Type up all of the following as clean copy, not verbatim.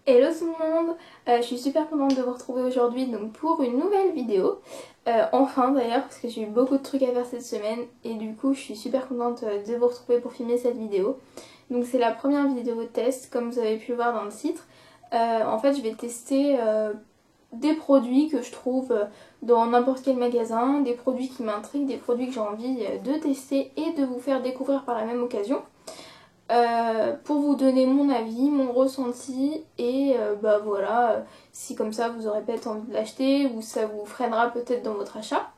Hello tout le monde, je suis super contente de vous retrouver aujourd'hui donc pour une nouvelle vidéo. Enfin d'ailleurs parce que j'ai eu beaucoup de trucs à faire cette semaine et du coup je suis super contente de vous retrouver pour filmer cette vidéo. Donc c'est la première vidéo test comme vous avez pu le voir dans le titre. En fait je vais tester des produits que je trouve dans n'importe quel magasin, des produits qui m'intriguent, des produits que j'ai envie de tester et de vous faire découvrir par la même occasion. Pour vous donner mon avis, mon ressenti et bah voilà, si comme ça vous aurez peut-être envie de l'acheter ou ça vous freinera peut-être dans votre achat.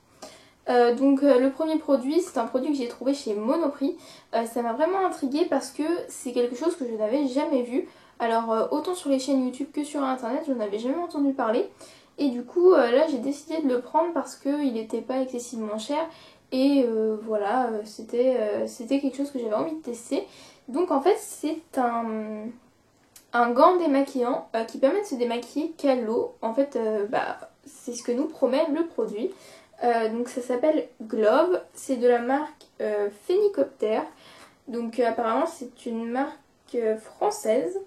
Le premier produit, c'est un produit que j'ai trouvé chez Monoprix. Ça m'a vraiment intriguée parce que c'est quelque chose que je n'avais jamais vu. Alors autant sur les chaînes YouTube que sur internet, je n'avais jamais entendu parler. Et du coup là j'ai décidé de le prendre parce qu'il n'était pas excessivement cher. Et voilà, c'était quelque chose que j'avais envie de tester. Donc en fait c'est un gant démaquillant qui permet de se démaquiller qu'à l'eau. En fait c'est ce que nous promet le produit. Donc ça s'appelle Glove, c'est de la marque Phénicoptère. Donc apparemment c'est une marque française,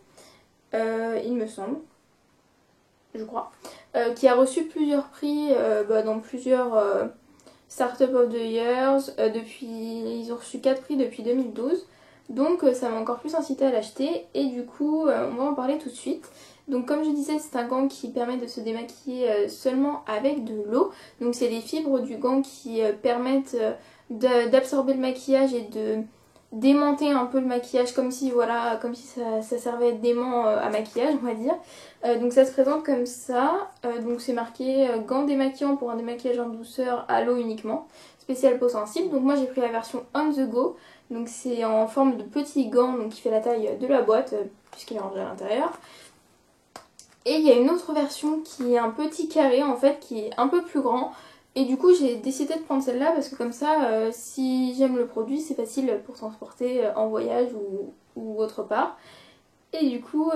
il me semble, je crois, qui a reçu plusieurs prix dans plusieurs Startup of the Years. Ils ont reçu 4 prix depuis 2012. Donc ça m'a encore plus incité à l'acheter et du coup on va en parler tout de suite. Donc comme je disais c'est un gant qui permet de se démaquiller seulement avec de l'eau. Donc c'est les fibres du gant qui permettent d'absorber le maquillage et de démonter un peu le maquillage comme si voilà comme si ça servait d'aimant à maquillage on va dire. Donc ça se présente comme ça. Donc c'est marqué gant démaquillant pour un démaquillage en douceur à l'eau uniquement, spécial peau sensible. Donc moi j'ai pris la version on the go. Donc c'est en forme de petit gant donc qui fait la taille de la boîte puisqu'il est rangé à l'intérieur. Et il y a une autre version qui est un petit carré en fait qui est un peu plus grand. Et du coup j'ai décidé de prendre celle-là parce que comme ça si j'aime le produit c'est facile pour transporter en voyage ou autre part. Et du coup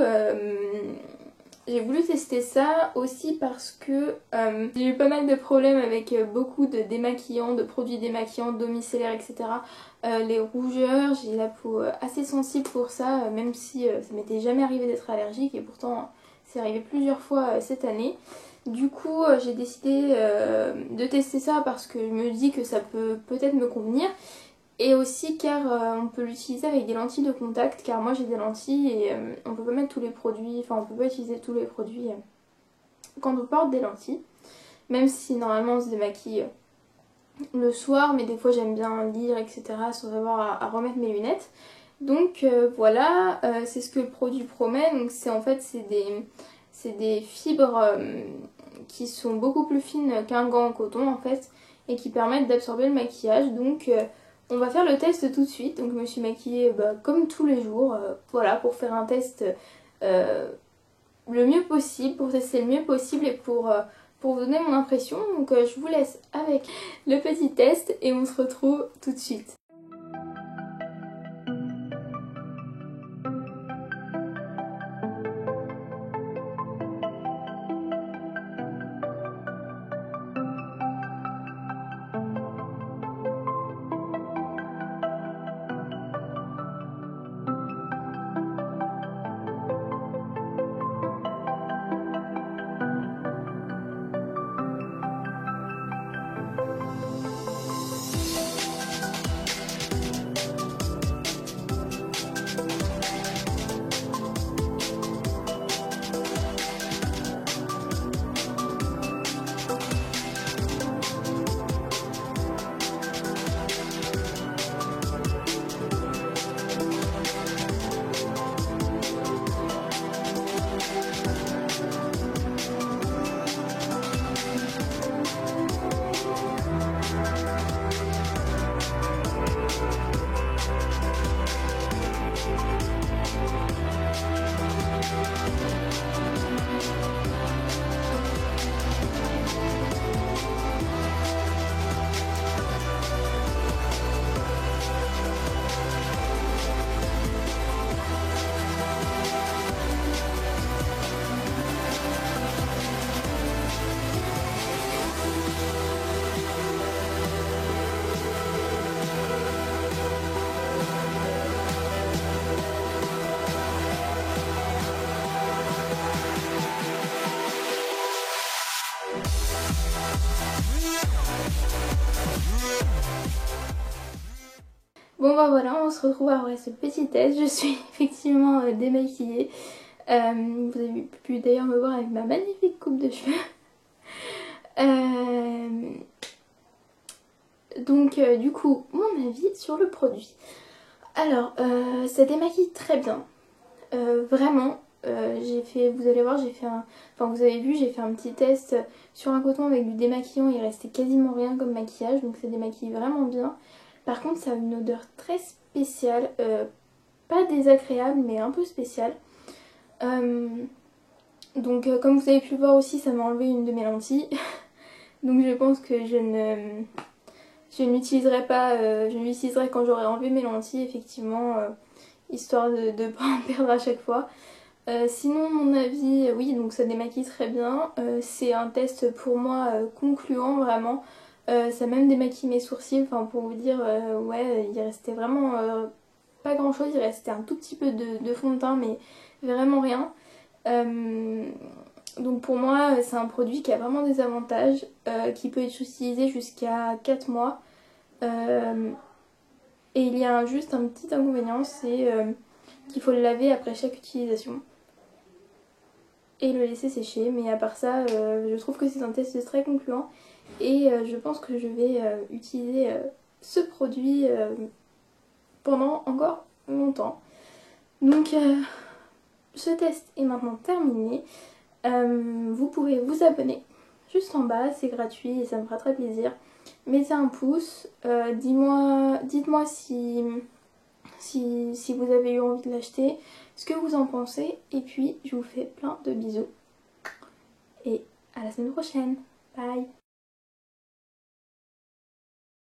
j'ai voulu tester ça aussi parce que j'ai eu pas mal de problèmes avec beaucoup de démaquillants, de produits démaquillants, domiciliaires, etc. Les rougeurs, j'ai la peau assez sensible pour ça, même si ça m'était jamais arrivé d'être allergique et pourtant c'est arrivé plusieurs fois cette année. Du coup j'ai décidé de tester ça parce que je me dis que ça peut peut-être me convenir. Et aussi car on peut l'utiliser avec des lentilles de contact, car moi j'ai des lentilles et on peut pas mettre tous les produits, enfin on peut pas utiliser tous les produits quand on porte des lentilles. Même si normalement on se démaquille le soir, mais des fois j'aime bien lire, etc. sans avoir à remettre mes lunettes. Donc voilà, c'est ce que le produit promet. Donc c'est en fait c'est des fibres qui sont beaucoup plus fines qu'un gant en coton en fait et qui permettent d'absorber le maquillage. Donc on va faire le test tout de suite. Donc je me suis maquillée comme tous les jours, voilà, pour faire un test le mieux possible, pour tester le mieux possible et pour vous donner mon impression. Donc je vous laisse avec le petit test et on se retrouve tout de suite. Bon bah voilà, on se retrouve après ce petit test. Je suis effectivement démaquillée. Vous avez pu d'ailleurs me voir avec ma magnifique coupe de cheveux. Donc du coup, mon avis sur le produit. Alors, ça démaquille très bien. Vraiment, j'ai fait, vous allez voir, j'ai fait un... Enfin, vous avez vu, j'ai fait un petit test sur un coton avec du démaquillant. Il restait quasiment rien comme maquillage, donc ça démaquille vraiment bien. Par contre, ça a une odeur très spéciale. Pas désagréable, mais un peu spéciale. Donc, comme vous avez pu le voir aussi, ça m'a enlevé une de mes lentilles. Donc, je pense que je n'utiliserai pas, je l'utiliserai quand j'aurai enlevé mes lentilles, effectivement, histoire de ne pas en perdre à chaque fois. Sinon, mon avis, oui, donc ça démaquille très bien. C'est un test pour moi concluant, vraiment. Ça a même démaquillé mes sourcils, enfin pour vous dire, ouais, il restait vraiment pas grand chose, il restait un tout petit peu de fond de teint, mais vraiment rien. Donc pour moi, c'est un produit qui a vraiment des avantages, qui peut être utilisé jusqu'à 4 mois. Et il y a juste un petit inconvénient, c'est qu'il faut le laver après chaque utilisation et le laisser sécher. Mais à part ça, je trouve que c'est un test très concluant et je pense que je vais utiliser ce produit pendant encore longtemps. Donc ce test est maintenant terminé. Vous pouvez vous abonner juste en bas, c'est gratuit et ça me fera très plaisir. Mettez un pouce, dites-moi si vous avez eu envie de l'acheter, ce que vous en pensez, et puis je vous fais plein de bisous et à la semaine prochaine. Bye.